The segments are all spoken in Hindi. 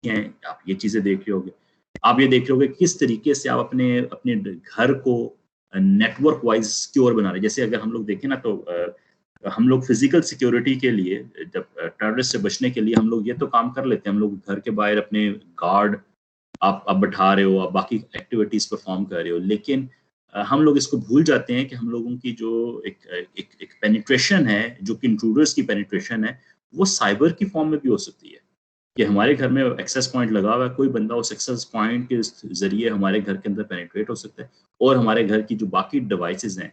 हैं, आप ये चीज़ें देख रहे होगे। आप ये देख रहे होगे किस तरीके से आप अपने अपने घर को नेटवर्क वाइज़ सिक्योर बना रहे हैं। जैसे अगर हम लोग देखें ना तो हम लोग फिज़िकल सिक्योरिटी के लिए जब टेररिस्ट से बचने के लिए हम लोग ये तो काम कर लेते हैं, हम लोग घर के बाहर अपने गार्ड आप बैठा रहे हो, आप बाकी एक्टिविटीज़ परफ़ॉर्म कर रहे हो। लेकिन हम लोग इसको भूल जाते हैं कि हम लोगों की जो एक पेनिट्रेशन है, जो कि इंट्रूडर्स की पेनिट्रेशन है, वो साइबर की फ़ॉर्म में भी हो सकती है। कि हमारे घर में एक्सेस पॉइंट लगा हुआ है, कोई बंदा उस एक्सेस पॉइंट के ज़रिए हमारे घर के अंदर पेनिट्रेट हो सकता है और हमारे घर की जो बाकी डिवाइसेज़ हैं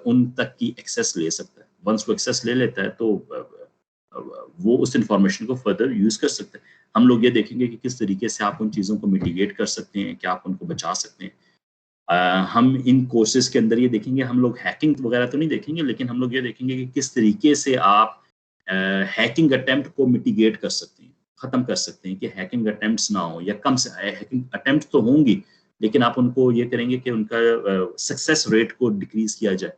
उन तक की एक्सेस ले सकता है। वंस वो एक्सेस ले लेता है तो वो उस इन्फॉर्मेशन को फर्दर यूज़ कर सकते हैं। हम लोग ये देखेंगे कि किस तरीके से आप उन चीज़ों को मिटिगेट कर सकते हैं, क्या आप उनको बचा सकते हैं। हम इन कोर्सेज़ के अंदर ये देखेंगे, हम लोग हैकिंग वगैरह तो नहीं देखेंगे, लेकिन हम लोग ये देखेंगे कि किस तरीके से आप हैकिंग अटेम्प्ट को मिटिगेट कर सकते हैं, ख़त्म कर सकते हैं कि हैकिंग अटेम्प्ट्स ना हो या कम से हैकिंग अटेम्प्ट्स तो होंगी, लेकिन आप उनको ये करेंगे कि उनका सक्सेस रेट को डिक्रीज़ किया जाए,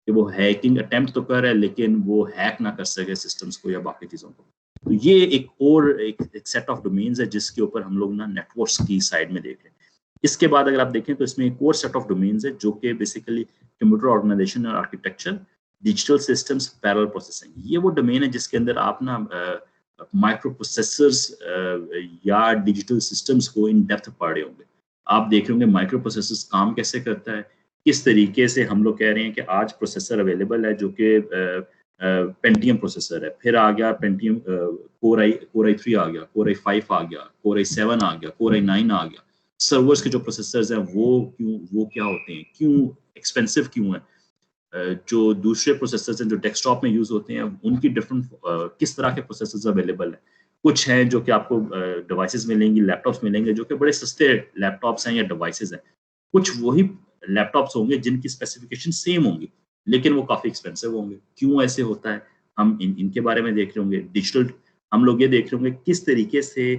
कि वो हैकिंग अटेम्प्ट तो कर रहा है, लेकिन वो हैक ना कर सके सिस्टम्स को या बाकी चीज़ों को। तो ये एक सेट ऑफ डोमेन्स है जिसके ऊपर हम लोग ना नेटवर्क्स की साइड में देख रहे हैं। इसके बाद अगर आप देखें तो इसमें एक और सेट ऑफ डोमेन्स है जो कि बेसिकली कंप्यूटर ऑर्गेनाइजेशन और architecture, digital systems, parallel processing. ये वो डोमेन है जिसके अंदर आप ना माइक्रो प्रोसेसर्स या डिजिटल सिस्टम्स को इन डेप्थ पढ़ रहे होंगे। आप देख रहे होंगे माइक्रो प्रोसेसर्स काम कैसे करता है, किस तरीके से हम लोग कह रहे हैं कि आज प्रोसेसर अवेलेबल है जो कि पेंटियम प्रोसेसर है, फिर आ गया पेंटियम कोर आई 3 आ गया, कोर आई 5 आ गया, कोर आई 7 आ गया, कोर आई 9 आ गया। सर्वर्स के जो प्रोसेसर्स हैं वो क्या होते हैं, क्यों एक्सपेंसिव क्यों है, जो दूसरे प्रोसेसर्स हैं जो डेस्कटॉप में यूज होते हैं उनकी डिफरेंट किस तरह के प्रोसेसर्स अवेलेबल है। कुछ हैं जो कि आपको डिवाइसेस मिलेंगी, लैपटॉप्स मिलेंगे जो कि बड़े सस्ते लैपटॉप्स हैं या डिवाइसेस हैं। कुछ वही लैपटॉप्स होंगे जिनकी स्पेसिफिकेशन सेम होंगी, लेकिन वो काफ़ी एक्सपेंसिव होंगे। क्यों ऐसे होता है? हम इनके बारे में देख रहे होंगे। डिजिटल हम लोग ये देख रहे होंगे किस तरीके से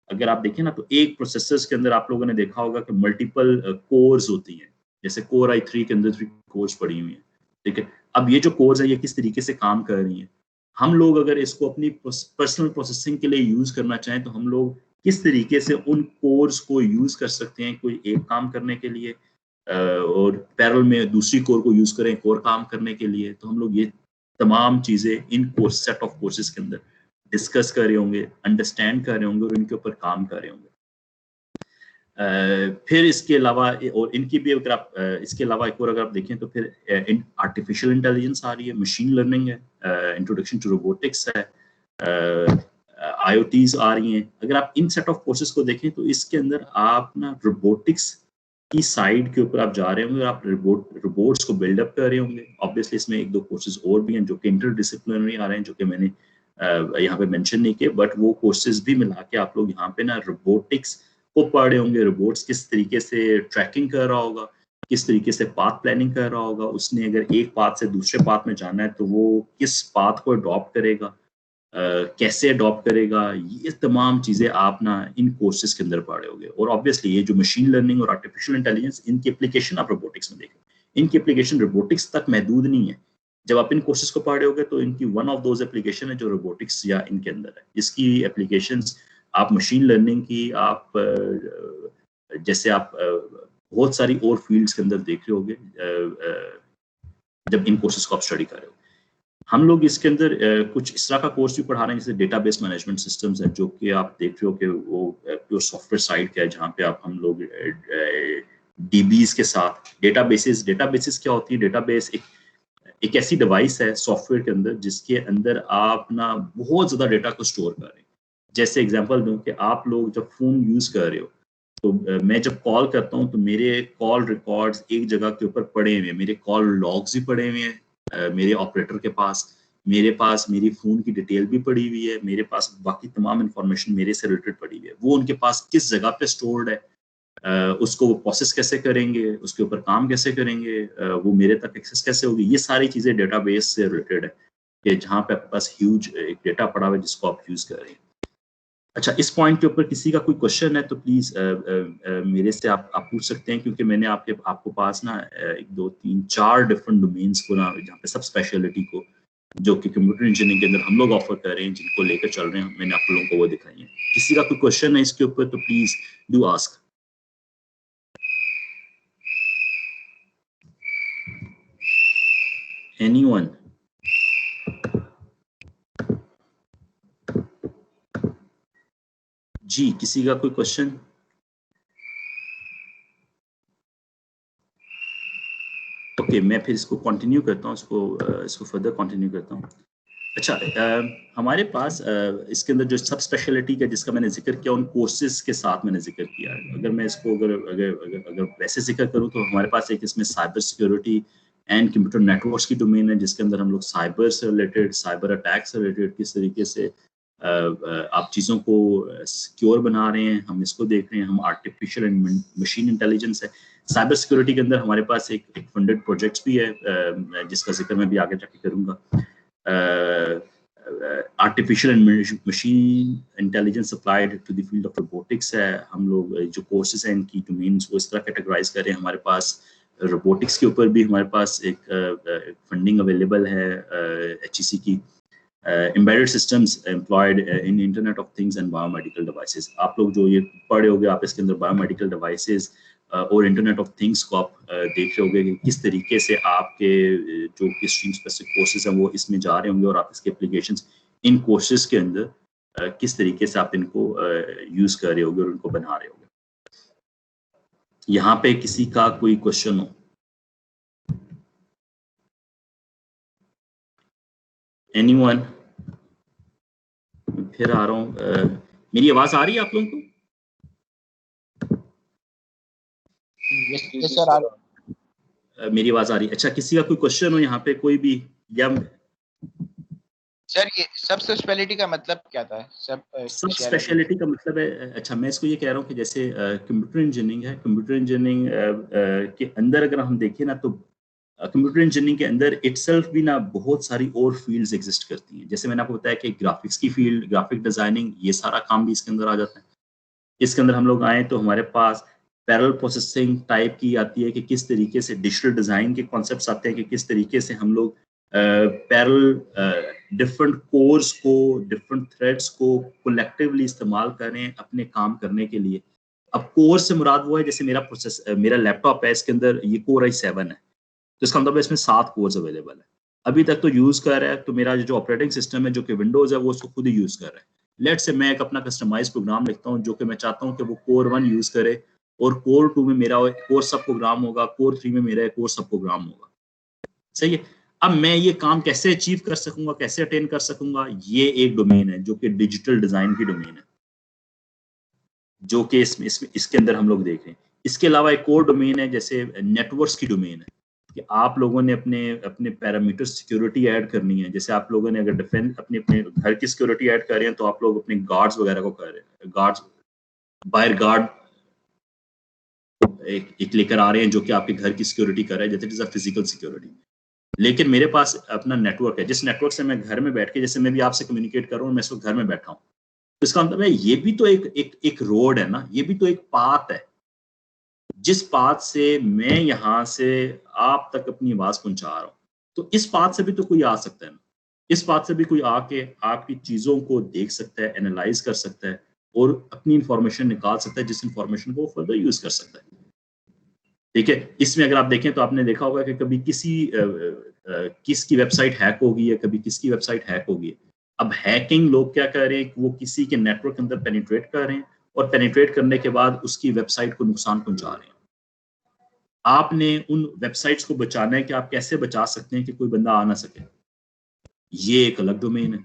अगर आप देखें ना तो एक प्रोसेसर्स के अंदर आप लोगों ने देखा होगा कि मल्टीपल कोर्स होती हैं। जैसे कोर आई 3 के अंदर 3 कोर्स पड़ी हुई हैं, ठीक है? अब ये जो कोर्स है ये किस तरीके से काम कर रही हैं। हम लोग अगर इसको अपनी पर्सनल प्रोसेसिंग के लिए यूज़ करना चाहें तो हम लोग किस तरीके से उन कोर्स को यूज़ कर सकते हैं कोई एक काम करने के लिए और पैरेलल में दूसरी कोर को यूज़ करें एक और काम करने के लिए। तो हम लोग ये तमाम चीज़ें इन कोर्स सेट ऑफ कोर्सेज़ के अंदर डिस्कस कर रहे होंगे, अंडरस्टैंड कर रहे होंगे और इनके ऊपर काम कर रहे होंगे। फिर इसके अलावा और इनकी भी अगर आप इसके अलावा एक और अगर आप देखें तो फिर आर्टिफिशियल इंटेलिजेंस आ रही है, मशीन लर्निंग है, इंट्रोडक्शन टू रोबोटिक्स है, आईओटीज आ रही हैं। अगर आप इन सेट ऑफ कोर्सेज को देखें तो इसके अंदर आप ना रोबोटिक्स की साइड के ऊपर आप जा रहे होंगे और आप रोबोट्स को बिल्डअप कर रहे होंगे। ऑब्वियसली इसमें एक दो कोर्सेज और भी हैं जो कि इंटरडिसिप्लिनरी आ रहे हैं जो कि मैंने यहाँ पे मेंशन नहीं किए, बट वो कोर्सेज भी मिला के आप लोग यहाँ पे ना रोबोटिक्स को पढ़ रहे होंगे। रोबोट्स किस तरीके से ट्रैकिंग कर रहा होगा, किस तरीके से पाथ प्लानिंग कर रहा होगा, उसने अगर एक पाथ से दूसरे पाथ में जाना है तो वो किस पाथ को अडॉप्ट करेगा, कैसे अडॉप्ट करेगा, ये तमाम चीज़ें आप ना इन कोर्सेज के अंदर पढ़ रहे होंगे। और ऑब्वियसली ये जो मशीन लर्निंग और आर्टिफिशियल इंटेलिजेंस इनकी एप्लीकेशन आप रोबोटिक्स में देखें, इनकी एप्लीकेशन रोबोटिक्स तक महदूद नहीं है। जब आप इन कोर्सेज को पढ़ रहे होगे तो इनकी वन ऑफ दोज एप्लीकेशन है जो रोबोटिक्स या इनके अंदर है। इसकी एप्लीकेशंस आप मशीन लर्निंग की आप जैसे आप बहुत सारी और फील्ड्स के अंदर देख रहे होंगे जब इन कोर्सेज को आप स्टडी कर रहे हो। हम लोग इसके अंदर कुछ इस तरह का कोर्स भी पढ़ा रहे हैं जैसे डेटाबेस मैनेजमेंट सिस्टम्स है जो कि आप देख रहे हो कि वो प्योर सॉफ्टवेयर साइड का है जहाँ पे आप हम लोग डीबीज के साथ डेटाबेसेस क्या होती है। डेटाबेस एक ऐसी डिवाइस है सॉफ्टवेयर के अंदर जिसके अंदर आप ना बहुत ज़्यादा डेटा को स्टोर कर रहे हैं। जैसे एग्जांपल दूं कि आप लोग जब फ़ोन यूज़ कर रहे हो तो मैं जब कॉल करता हूँ तो मेरे कॉल रिकॉर्ड्स एक जगह के ऊपर पड़े हुए हैं, मेरे कॉल लॉग्स भी पड़े हुए हैं मेरे ऑपरेटर के पास, मेरे पास मेरी फ़ोन की डिटेल भी पड़ी हुई है, मेरे पास बाकी तमाम इन्फॉर्मेशन मेरे से रिलेटेड पड़ी हुई है। वो उनके पास किस जगह पे स्टोर्ड है, उसको वो प्रोसेस कैसे करेंगे, उसके ऊपर काम कैसे करेंगे, वो मेरे तक एक्सेस कैसे होगी, ये सारी चीज़ें डेटाबेस से रिलेटेड है कि जहाँ पे आपके पास ह्यूज एक डेटा पड़ा हुआ है जिसको आप यूज़ कर रहे हैं। अच्छा, इस पॉइंट के ऊपर किसी का कोई क्वेश्चन है तो प्लीज़ मेरे से आप पूछ सकते हैं क्योंकि मैंने आपको पास ना 1 2 3 4 डिफरेंट डोमेन्स को ना जहाँ पे सब स्पेशलिटी को जो कि कंप्यूटर इंजीनियरिंग के अंदर हम लोग ऑफर कर रहे हैं, जिनको लेकर चल रहे हैं, मैंने आप लोगों को वो दिखाई है। किसी का कोई क्वेश्चन है इसके ऊपर तो प्लीज डू आस्क। एनीवन? जी, किसी का कोई क्वेश्चन? ओके, मैं फिर इसको कंटिन्यू करता हूँ, इसको फर्दर कंटिन्यू करता हूँ। अच्छा, हमारे पास इसके अंदर जो सब स्पेशलिटी का जिसका मैंने जिक्र किया, उन कोर्सेज के साथ मैंने जिक्र किया है। अगर मैं इसको अगर वैसे जिक्र करूँ तो हमारे पास एक इसमें cyber security and computer networks की डोमेन है, जिसके अंदर हम लोग साइबर से रिलेटेड, साइबर अटैक से रिलेटेड किस तरीके से आप चीज़ों को सिक्योर बना रहे हैं, हम इसको देख रहे हैं। हम आर्टिफिशियल एंड मशीन इंटेलिजेंस है। साइबर सिक्योरिटी के अंदर हमारे पास एक फंडेड प्रोजेक्ट्स भी है, जिसका जिक्र मैं भी आगे जाके करूँगा। Artificial and machine intelligence applied to the field of robotics है। हम लोग जो कोर्सेज हैं इनकी डोमेन्स वो इस तरह कैटेगराइज कर रहे हैं। हमारे पास रोबोटिक्स के ऊपर भी हमारे पास एक फंडिंग अवेलेबल है HEC की। Embedded systems employed in internet of things and biomedical devices. आप लोग जो ये पढ़े होंगे, आप इसके अंदर बायोमेडिकल डिवाइसेस और इंटरनेट ऑफ थिंग्स को आप देख रहे होंगे कि किस तरीके से आपके जो स्ट्रीम स्पेसिफिक कोर्सेज हैं वो इसमें जा रहे होंगे, और आप इसके एप्लीकेशंस इन कोर्सेज के अंदर किस तरीके से आप इनको यूज कर रहे होंगे और उनको बना रहे होंगे। यहाँ पे किसी का कोई क्वेश्चन हो? एनीवन? फिर आ रहा हूँ, मेरी आवाज आ रही है आप लोगों को? यस सर, आ रही है। मेरी आवाज आ रही है? अच्छा, किसी का कोई क्वेश्चन हो यहाँ पे कोई भी? या सर ये सब स्पेशलिटी का मतलब क्या था? सब स्पेशलिटी का मतलब है, अच्छा मैं इसको ये कह रहा हूँ कि जैसे कंप्यूटर इंजीनियरिंग है, कंप्यूटर इंजीनियरिंग के अंदर अगर हम देखें ना, तो कंप्यूटर इंजीनियरिंग के अंदर इटसेल्फ भी ना बहुत सारी और फील्ड्स एग्जिस्ट करती हैं। जैसे मैंने आपको बताया कि ग्राफिक्स की फील्ड, ग्राफिक डिजाइनिंग, ये सारा काम भी इसके अंदर आ जाता है। इसके अंदर हम लोग आए तो हमारे पास पैरेलल प्रोसेसिंग टाइप की आती है कि किस तरीके से डिजिटल डिजाइन के कॉन्सेप्ट्स आते हैं कि किस तरीके से हम लोग पैरेलल डिफरेंट कोर्स को, डिफरेंट थ्रेड्स को कलेक्टिवली इस्तेमाल करें अपने काम करने के लिए। अब कोर से मुराद वो है, जैसे मेरा लैपटॉप है, इसके अंदर ये Core i7 है, तो इसका मतलब इसमें 7 कोर्स अवेलेबल है। अभी तक तो यूज कर रहा है, तो मेरा जो ऑपरेटिंग सिस्टम है जो कि विंडोज है वो उसको खुद ही यूज कर रहा है। लेट से मैं एक अपना कस्टमाइज प्रोग्राम लिखता हूँ जो कि मैं चाहता हूँ कि वो Core 1 यूज करे, और Core 2 में मेरा कोर सब प्रोग्राम होगा, Core 3 में मेरा कोर सब प्रोग्राम होगा। सही है। अब मैं ये काम कैसे अचीव कर सकूंगा, कैसे अटेन कर सकूंगा, ये एक डोमेन है जो कि डिजिटल डिजाइन की डोमेन है, जो कि इसके अंदर हम लोग देख रहे हैं। इसके अलावा एक और डोमेन है जैसे नेटवर्क्स की डोमेन है, कि आप लोगों ने अपने अपने पैरामीटर सिक्योरिटी ऐड करनी है। जैसे आप लोगों ने अगर डिफेंस अपने अपने घर की सिक्योरिटी ऐड कर रहे हैं, तो आप लोग अपने गार्ड्स वगैरह को कर रहे हैं, गार्ड्स बाहर गार्ड एक लेकर आ रहे हैं जो कि आपके घर की सिक्योरिटी कर रहा है, जैसे it is a physical security. लेकिन मेरे पास अपना नेटवर्क है, जिस नेटवर्क से मैं घर में बैठ के, जैसे मैं भी आपसे कम्युनिकेट कर रहा हूँ, मैं इसको घर में बैठा हूँ, तो इसका मतलब है ये भी तो एक रोड है ना, ये भी तो एक पाथ है, जिस पाथ से मैं यहाँ से आप तक अपनी आवाज पहुंचा रहा हूँ। तो इस पाथ से भी तो कोई आ सकता है ना, इस पाथ से भी कोई आके आपकी चीजों को देख सकता है, एनालाइज कर सकता है, और अपनी इंफॉर्मेशन निकाल सकता है, जिस इंफॉर्मेशन को फर्दर यूज कर सकता है। ठीक है। इसमें अगर आप देखें तो आपने देखा होगा कि कभी किसकी वेबसाइट हैक हो गई है, कभी किसकी वेबसाइट हैक हो गई है। अब हैकिंग लोग क्या कर रहे हैं, वो किसी के नेटवर्क के अंदर पेनिट्रेट कर रहे हैं, और पेनिट्रेट करने के बाद उसकी वेबसाइट को नुकसान पहुंचा रहे हैं। आपने उन वेबसाइट्स को बचाना है कि आप कैसे बचा सकते हैं कि कोई बंदा आ ना सके, ये एक अलग डोमेन है।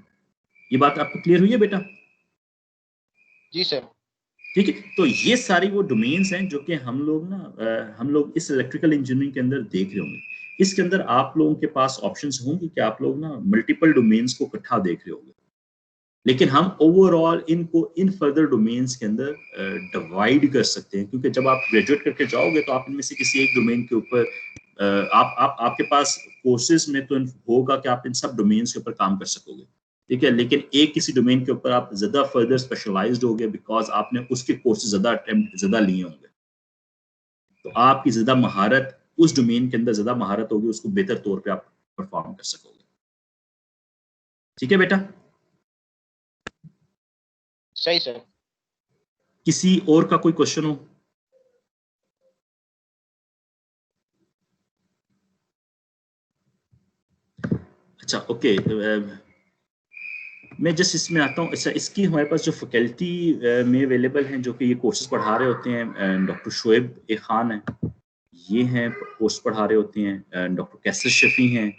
ये बात आपको क्लियर हुई है बेटा? जी सर। ठीक है। तो ये सारी वो डोमेन्स हैं जो कि हम लोग इस इलेक्ट्रिकल इंजीनियरिंग के अंदर देख रहे होंगे। इसके अंदर आप लोगों के पास ऑप्शंस होंगे कि आप लोग ना मल्टीपल डोमेन्स को इकट्ठा देख रहे होंगे, लेकिन हम ओवरऑल इनको इन फर्दर डोमेन्स के अंदर डिवाइड कर सकते हैं, क्योंकि जब आप ग्रेजुएट करके जाओगे तो आप इनमें से किसी एक डोमेन के ऊपर आपके पास कोर्सेज में तो होगा कि आप इन सब डोमेन्स के ऊपर काम कर सकोगे। ठीक है। लेकिन एक किसी डोमेन के ऊपर आप ज्यादा फर्दर स्पेशलाइज्ड होगे, बिकॉज आपने उसके कोर्सेज ज्यादा अटेम्प्ट ज्यादा लिए होंगे, तो आपकी ज्यादा महारत उस डोमेन के अंदर ज्यादा महारत होगी, उसको बेहतर तौर पे आप परफॉर्म कर सकोगे। ठीक है बेटा? सही सर। किसी और का कोई क्वेश्चन हो? अच्छा ओके, मैं जस्ट इसमें आता हूँ। अच्छा, इसकी हमारे पास जो फैकल्टी में अवेलेबल हैं जो कि ये कोर्सेज पढ़ा रहे होते हैं, डॉक्टर शोएब ए खान है, ये हैं कोर्स पढ़ा रहे होते हैं। डॉक्टर कैसर शफी हैं,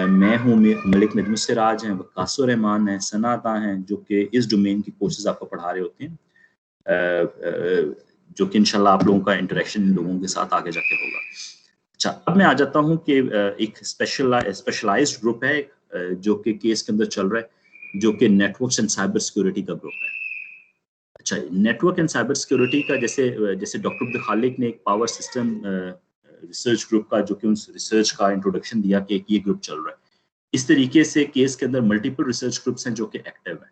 मैं हूँ, मलिक नजम सिराज हैं, वकासुर रहमान हैं, सनाता हैं, जो कि इस डोमेन की कोर्सेज आपको पढ़ा रहे होते हैं, जो कि इंशाल्लाह आप लोगों का इंटरेक्शन इन लोगों के साथ आगे जाके होगा। अच्छा, अब मैं आ जाता हूँ कि एक स्पेशलाइज्ड ग्रुप है जो कि केस के अंदर चल रहा है, जो कि नेटवर्क्स एंड साइबर सिक्योरिटी का ग्रुप है। अच्छा, नेटवर्क एंड साइबर सिक्योरिटी का जैसे जैसे डॉक्टर अब्दुल खालिक ने एक पावर सिस्टम रिसर्च ग्रुप का जो कि उस रिसर्च का इंट्रोडक्शन दिया कि ये ग्रुप चल रहा है, इस तरीके से केस के अंदर मल्टीपल रिसर्च ग्रुप्स हैं जो कि एक्टिव हैं।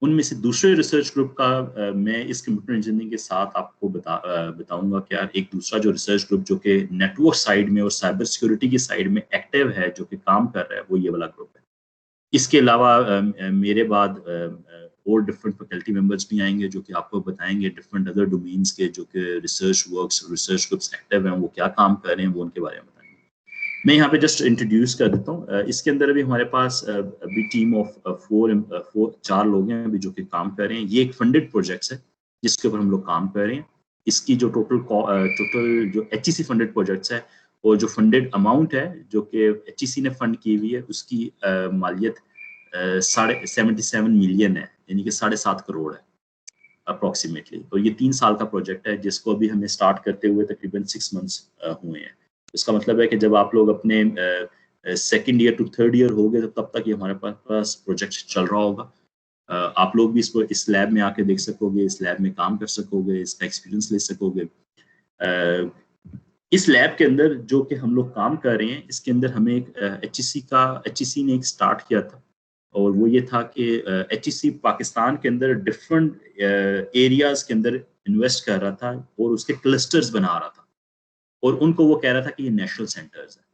उनमें से दूसरे रिसर्च ग्रुप का मैं इस कंप्यूटर इंजीनियरिंग के साथ आपको बताऊंगा कि यार एक दूसरा जो रिसर्च ग्रुप जो कि नेटवर्क साइड में और साइबर सिक्योरिटी की साइड में एक्टिव है, जो कि काम कर रहा है, वो ये वाला ग्रुप है। इसके अलावा मेरे बाद और डिफरेंट फैकल्टी मेंबर्स भी आएंगे जो कि आपको बताएंगे डिफरेंट अदर डोमेन्स के जो कि research works, research groups active हैं, वो क्या काम कर रहे हैं, वो उनके बारे में बताएंगे। मैं यहाँ पे जस्ट इंट्रोड्यूस कर देता हूँ। इसके अंदर अभी हमारे पास अभी टीम ऑफ चार लोग हैं अभी जो कि काम कर रहे हैं। ये एक फंडेड प्रोजेक्ट है जिसके ऊपर हम लोग काम कर रहे हैं। इसकी जो टोटल जो HEC फंडेड प्रोजेक्ट्स है और जो फंडेड अमाउंट है जो कि HEC ने फंड की हुई है, उसकी मालियत 77 मिलियन है, यानी कि 7.5 करोड़ है अप्रोक्सीमेटली। तो ये 3 साल का प्रोजेक्ट है जिसको अभी हमें स्टार्ट करते हुए तकरीबन 6 मंथ्स हुए हैं। इसका मतलब है कि जब आप लोग अपने second year to third year हो गए तो तब तक ये हमारे पास प्रोजेक्ट चल रहा होगा। आप लोग भी इसको इस लैब में आके देख सकोगे, इस लैब में काम कर सकोगे, इसका एक्सपीरियंस ले सकोगे। इस लैब के अंदर जो कि हम लोग काम कर रहे हैं, इसके अंदर हमें एक HEC ने एक स्टार्ट किया था, और वो ये था कि HEC पाकिस्तान के अंदर डिफरेंट एरियाज के अंदर इन्वेस्ट कर रहा था और उसके क्लस्टर्स बना रहा था, और उनको वो कह रहा था कि ये नेशनल सेंटर्स हैं।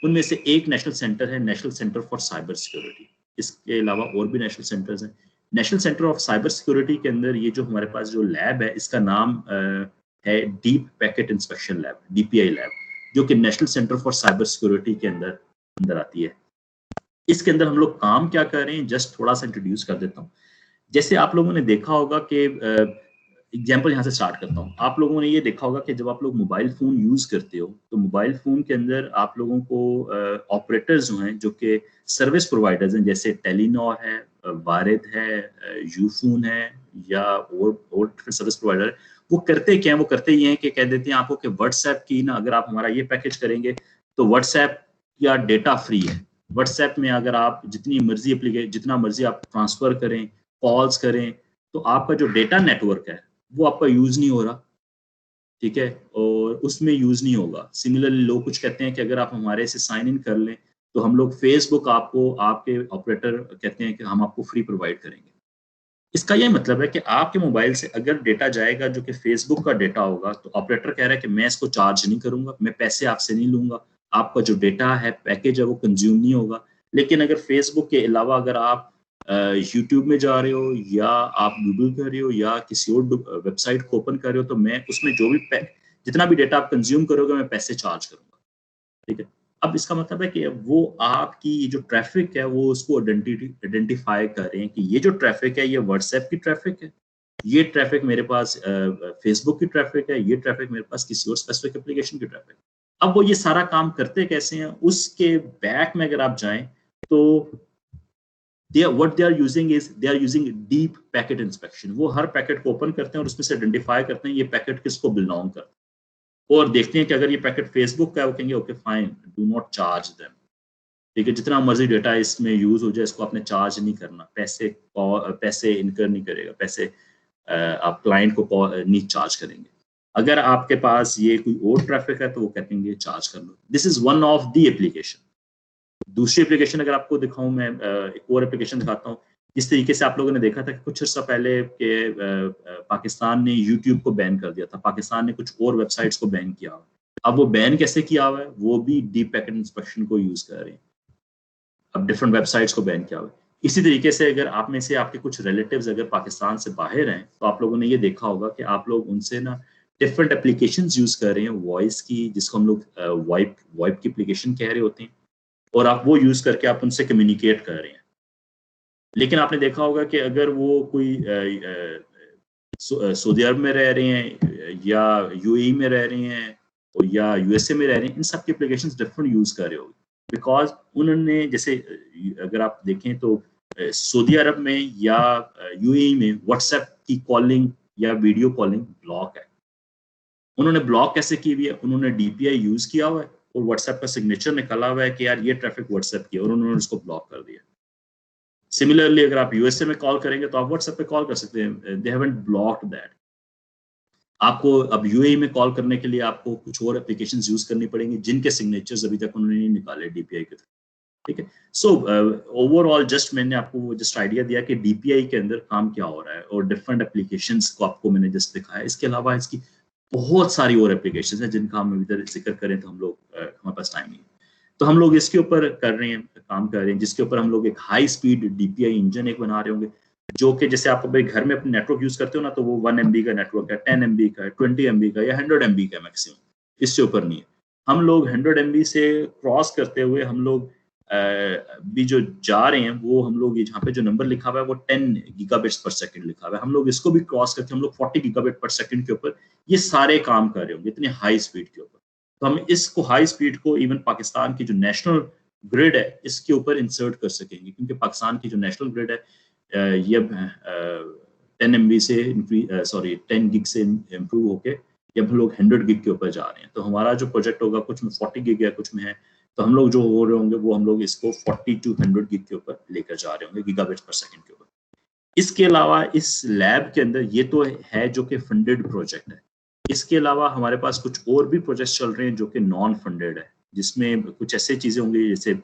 उनमें से एक नेशनल सेंटर है national centre for cyber security. इसके अलावा और भी नेशनल सेंटर्स हैं। National centre of cyber security के अंदर ये जो हमारे पास जो लैब है, इसका नाम है deep packet inspection lab, DPI lab, जो कि national centre for cyber security के अंदर आती है। इसके अंदर हम लोग काम क्या कर रहे हैं, जस्ट थोड़ा सा इंट्रोड्यूस कर देता हूँ। जैसे आप लोगों ने देखा होगा कि एग्जाम्पल यहाँ से स्टार्ट करता हूँ। आप लोगों ने ये देखा होगा कि जब आप लोग मोबाइल फ़ोन यूज़ करते हो तो मोबाइल फ़ोन के अंदर आप लोगों को ऑपरेटर्स जो हैं जो कि सर्विस प्रोवाइडर्स हैं, जैसे टेलीनॉर है, वारिद है, यूफोन है, या और सर्विस प्रोवाइडर, वो करते क्या है, वो करते ये हैं कि कह देते हैं आपको कि व्हाट्सएप की ना, अगर आप हमारा ये पैकेज करेंगे तो व्हाट्सएप या डेटा फ्री है। व्हाट्सएप में अगर आप जितना मर्जी आप ट्रांसफ़र करें, कॉल्स करें, तो आपका जो डेटा नेटवर्क है वो आपका यूज नहीं हो रहा, ठीक है, और उसमें यूज नहीं होगा। सिमिलरली लोग कुछ कहते हैं कि अगर आप हमारे से साइन इन कर लें तो हम लोग फेसबुक आपको, आपके ऑपरेटर कहते हैं कि हम आपको फ्री प्रोवाइड करेंगे। इसका ये मतलब है कि आपके मोबाइल से अगर डेटा जाएगा जो कि फेसबुक का डेटा होगा, तो ऑपरेटर कह रहा है कि मैं इसको चार्ज नहीं करूंगा, मैं पैसे आपसे नहीं लूंगा, आपका जो डेटा है, पैकेज है, वो कंज्यूम नहीं होगा। लेकिन अगर फेसबुक के अलावा अगर आप यूट्यूब में जा रहे हो, या आप गूगल कर रहे हो, या किसी और वेबसाइट को ओपन कर रहे हो, तो मैं उसमें जो भी जितना भी डेटा आप कंज्यूम करोगे मैं पैसे चार्ज करूंगा, ठीक है। अब इसका मतलब है कि वो आपकी जो ट्रैफिक है वो उसको आइडेंटिफाई कर रहे हैं कि ये जो ट्रैफिक है ये व्हाट्सएप की ट्रैफिक है, ये ट्रैफिक मेरे पास फेसबुक की ट्रैफिक है, ये ट्रैफिक मेरे पास किसी और स्पेसिफिक एप्लीकेशन की ट्रैफिक। अब वो ये सारा काम करते कैसे हैं, उसके बैक में अगर आप जाएं तो what they are using deep packet inspection। वो हर पैकेट को ओपन करते हैं और उसमें से आइडेंटिफाई करते हैं ये पैकेट किसको बिलोंग करता है, और देखते हैं कि अगर ये पैकेट फेसबुक का है, वो कहेंगे okay fine, do not charge them, ठीक है, जितना मर्जी डेटा इसमें यूज हो जाए इसको आपने चार्ज नहीं करना, पैसे इनकर नहीं करेगा, पैसे आप क्लाइंट को नहीं चार्ज करेंगे। अगर आपके पास ये कोई और ट्रैफिक है तो वो कहेंगे चार्ज कर लो। This is one of the application. दूसरी एप्लीकेशन अगर आपको दिखाऊं, मैं एक और एप्लीकेशन दिखाता हूँ। जिस तरीके से आप लोगों ने देखा था कि कुछ अर्सा पहले के पाकिस्तान ने यूट्यूब को बैन कर दिया था, पाकिस्तान ने कुछ और वेबसाइट्स को बैन किया। अब वो बैन कैसे किया हुआ है, वो भी डीप पैकेट इंस्पेक्शन को यूज कर रहे हैं। अब डिफरेंट वेबसाइट्स को बैन किया हुआ है। इसी तरीके से अगर आप में से आपके कुछ रिलेटिव्स अगर पाकिस्तान से बाहर हैं तो आप लोगों ने ये देखा होगा कि आप लोग उनसे ना डिफरेंट एप्लीकेशंस यूज कर रहे हैं वॉइस की, जिसको हम लोग वॉइप वॉइप की एप्लीकेशन कह रहे होते हैं, और आप वो यूज करके आप उनसे कम्युनिकेट कर रहे हैं। लेकिन आपने देखा होगा कि अगर वो कोई सऊदी अरब में रह रहे हैं या यूएई में रह रहे हैं और या यूएसए में रह रहे हैं, इन सब की एप्लीकेशंस डिफरेंट यूज कर रहे होंगे, बिकॉज उन्होंने जैसे अगर आप देखें तो सऊदी अरब में या यूएई में व्हाट्सएप की कॉलिंग या वीडियो कॉलिंग ब्लॉक है। उन्होंने ब्लॉक कैसे की हुई है? उन्होंने डीपीआई यूज किया हुआ है और व्हाट्सएप का सिग्नेचर निकाला हुआ है कि यार ये ट्रैफिक व्हाट्सएप की, और उन्होंने उसको ब्लॉक कर दिया। सिमिलरली अगर आप यूएसए में कॉल करेंगे तो आप व्हाट्सएप पे कॉल कर सकते हैं, दे हैवंट ब्लॉक्ड दैट। आपको अब यूएई में कॉल करने के लिए आपको कुछ और एप्लीकेशंस यूज करनी पड़ेंगी जिनके सिग्नेचर्स अभी तक उन्होंने नहीं निकाले डीपीआई के थ्रू, ठीक है। सो ओवरऑल जस्ट मैंने आपको जस्ट आइडिया दिया कि डीपीआई के अंदर काम क्या हो रहा है और डिफरेंट एप्लीकेशंस को आपको मैंने जस्ट दिखाया। इसके अलावा इसकी बहुत सारी और एप्लीकेशंस हैं जिनका हम इधर जिक्र करें तो हम लोग हमारे पास टाइम नहीं है, तो हम लोग इसके ऊपर कर रहे हैं, काम कर रहे हैं, जिसके ऊपर हम लोग एक हाई स्पीड डीपीआई इंजन एक बना रहे होंगे, जो कि जैसे आप अपने घर में अपने नेटवर्क यूज करते हो ना, तो वो 1 MB का नेटवर्क है, 10 MB का है, 20 MB का या 100 MB का मैक्सिमम, इससे ऊपर नहीं है। हम लोग 100 MB से क्रॉस करते हुए हम लोग भी जो जा रहे हैं वो हम लोग यहाँ पे जो नंबर लिखा हुआ है वो 10 गीगाबिट्स पर सेकंड लिखा हुआ है, हम लोग इसको भी क्रॉस करके हम लोग 40 गीगाबिट पर सेकंड के ऊपर ये सारे काम कर रहे होंगे इतनी हाई स्पीड के ऊपर। तो हम इसको हाई स्पीड को इवन पाकिस्तान की जो नेशनल ग्रिड है इसके ऊपर इंसर्ट कर सकेंगे, क्योंकि पाकिस्तान की जो नेशनल ग्रिड है ये 10 MB से 10 गिग से इम्प्रूव होके जब हम लोग 100 गिग के ऊपर जा रहे हैं। तो हमारा जो प्रोजेक्ट होगा कुछ में 40 गिग है, कुछ में है, तो हम लोग जो हो रहे होंगे वो हम लोग इसको 40 to 100 गिग के ऊपर लेकर जा रहे होंगे, गीगाबिट्स पर सेकंड के ऊपर। इसके अलावा इस लैब के अंदर ये तो है जो कि फंडेड प्रोजेक्ट है, इसके अलावा हमारे पास कुछ और भी प्रोजेक्ट्स चल रहे हैं जो कि नॉन फंडेड है, जिसमें कुछ ऐसे चीजें होंगी जैसे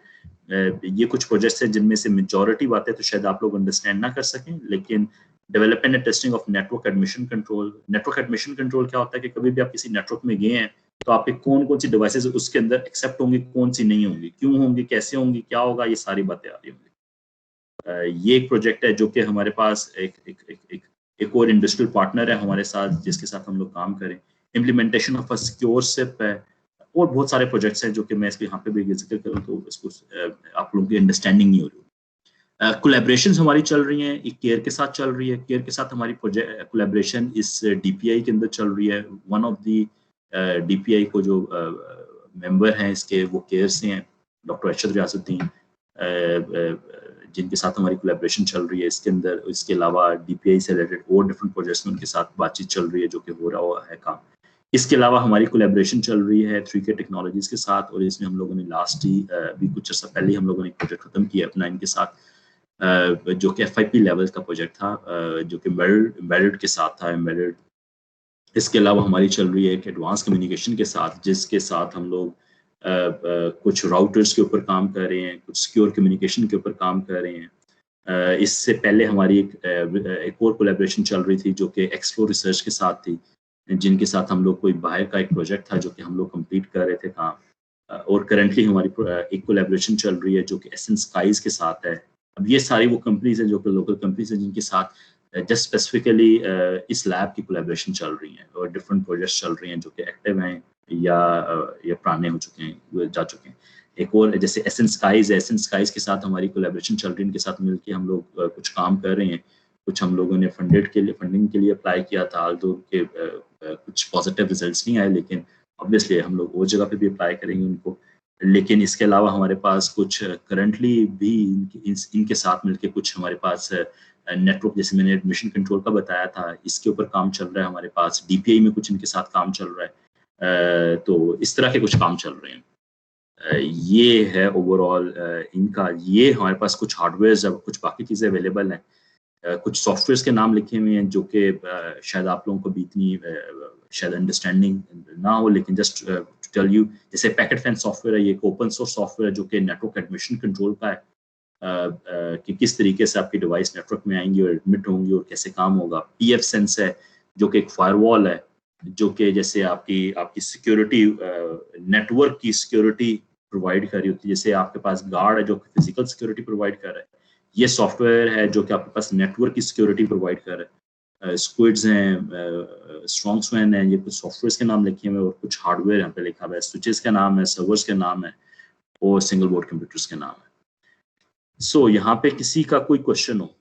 ये कुछ प्रोजेक्ट्स हैं जिनमें से मेजॉरिटी बातें तो शायद आप लोग अंडरस्टैंड ना कर सकें, लेकिन development and testing of network admission control. Network admission control क्या होता है कि कभी भी आप किसी नेटवर्क में गए हैं तो आपके कौन कौन सी डिवाइसेस उसके अंदर एक्सेप्ट होंगी, कौन सी नहीं होंगी, क्यों होंगी, कैसे होंगी, क्या होगा, ये सारी बातें आ रही होंगी। ये एक प्रोजेक्ट है जो कि हमारे पास एक और इंडस्ट्रियल पार्टनर है हमारे साथ जिसके साथ हम लोग काम करें। Implementation of a secure SIP है और बहुत सारे प्रोजेक्ट्स हैं जो कि मैं इसके यहाँ पे भी जिक्र करूँ तो इसको आप लोगों की अंडरस्टैंडिंग नहीं हो रही। कोलैबोरेशंस हमारी चल रही हैं, एक केयर के साथ चल रही है, केयर के साथ हमारी कोलैबोरेशन इस डीपीआई के अंदर चल रही है। वन ऑफ दी डीपीआई को जो मेंबर हैं इसके वो केयर से हैं, डॉक्टर अरशद रियासुद्दीन, जिनके साथ हमारी कोलैबोरेशन चल रही है इसके अंदर। इसके अलावा डीपीआई से रिलेटेड और डिफरेंट प्रोजेक्ट्स में उनके साथ बातचीत चल रही है जो कि हो रहा हुआ है काम। इसके अलावा हमारी कोलैबोरेशन चल रही है 3K टेक्नोलॉजीज के साथ, और इसमें हम लोगों ने लास्ट ही अभी कुछ अर्सा पहले ही हम लोगों ने एक प्रोजेक्ट खत्म किया अपना इनके साथ, जो कि FIP लेवल का प्रोजेक्ट था, जो कि एम्बेडेड के साथ था, एम्बेडेड। इसके अलावा हमारी चल रही है एक एडवांस कम्युनिकेशन के साथ, जिसके साथ हम लोग कुछ राउटर्स के ऊपर काम कर रहे हैं, कुछ सिक्योर कम्युनिकेशन के ऊपर काम कर रहे हैं। इससे पहले हमारी एक और कोलैबोरेशन चल रही थी जो कि एक्सप्लोर रिसर्च के साथ थी, जिनके साथ हम लोग कोई बाहर का एक प्रोजेक्ट था जो कि हम लोग कंप्लीट कर रहे थे काम। और करंटली हमारी एक कोलैबोरेशन चल रही है जो कि एसेंस स्काइज के साथ है। अब ये सारी वो कंपनीज हैं जो कि लोकल कंपनीज हैं जिनके साथ जस्ट स्पेसिफिकली इस लैब की कोलैबोरेशन चल रही हैं, और डिफरेंट प्रोजेक्ट्स चल रही हैं जो कि एक्टिव हैं या पुराने हो चुके हैं, जा चुके हैं। एक और जैसे एसेंस स्काइज है, एसेंस स्काइज के साथ हमारी कोलैबोरेशन चल रही है, इनके साथ मिलकर हम लोग कुछ काम कर रहे हैं। कुछ हम लोगों ने फंडिंग के लिए अप्लाई किया था, आल्दो के कुछ पॉजिटिव रिजल्ट्स नहीं आए, लेकिन ऑब्वियसली हम लोग वो जगह पे भी अप्लाई करेंगे उनको। लेकिन इसके अलावा हमारे पास कुछ करंटली भी इनके साथ मिलके कुछ हमारे पास नेटवर्क, जैसे मैंने एडमिशन कंट्रोल का बताया था, इसके ऊपर काम चल रहा है हमारे पास। डीपीआई में कुछ इनके साथ काम चल रहा है, तो इस तरह के कुछ काम चल रहे हैं। ये है ओवरऑल इनका। ये हमारे पास कुछ हार्डवेयर जब कुछ बाकी चीज़ें अवेलेबल हैं, कुछ सॉफ्टवेयर्स के नाम लिखे हुए हैं जो कि शायद आप लोगों को भी इतनी शायद अंडरस्टैंडिंग ना हो, लेकिन जस्ट टू टेल यू, जैसे पैकेट फैन सॉफ्टवेयर है, ये एक ओपन सोर्स सॉफ्टवेयर है जो कि नेटवर्क एडमिशन कंट्रोल का है, कि किस तरीके से आपकी डिवाइस नेटवर्क में आएंगी और एडमिट होंगी और कैसे काम होगा। PF सेंस है जो कि एक फायरवॉल है जो कि जैसे आपकी सिक्योरिटी, नेटवर्क की सिक्योरिटी प्रोवाइड कर रही होती है। जैसे आपके पास गार्ड है जो फिजिकल सिक्योरिटी प्रोवाइड कर रहा है, ये सॉफ्टवेयर है जो कि आपके पास नेटवर्क की सिक्योरिटी प्रोवाइड कर रहा है। स्क्विड्स हैं, स्ट्रॉन्ग स्वैन है, ये कुछ सॉफ्टवेयर के नाम लिखे हुए हैं और कुछ हार्डवेयर यहाँ पे लिखा हुआ है, स्विचेस का नाम है, सर्वर्स के नाम है और सिंगल बोर्ड कंप्यूटर्स के नाम है। सो यहाँ पे किसी का कोई क्वेश्चन हो?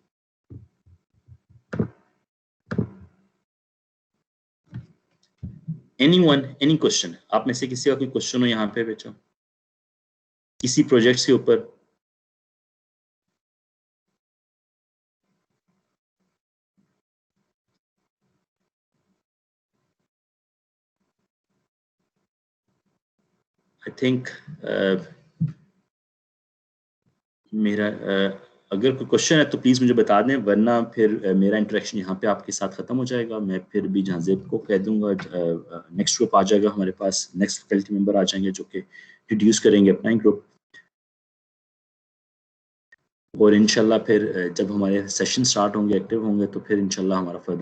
Anyone, any question? आप में से किसी का कोई क्वेश्चन हो यहाँ पे बच्चों किसी प्रोजेक्ट्स के ऊपर? आई थिंक मेरा अगर कोई क्वेश्चन है तो प्लीज़ मुझे बता दें, वरना फिर मेरा इंटरेक्शन यहाँ पे आपके साथ ख़त्म हो जाएगा। मैं फिर भी जहाँ ज़ेब को कह दूँगा नेक्स्ट ग्रुप आ जाएगा हमारे पास, नेक्स्ट फैकल्टी मेंबर आ जाएंगे जो कि इंट्रोड्यूस करेंगे अपना ही ग्रुप, और इंशाल्लाह फिर जब हमारे सेशन स्टार्ट होंगे, एक्टिव होंगे, तो फिर इंशाल्लाह हमारा फर्दर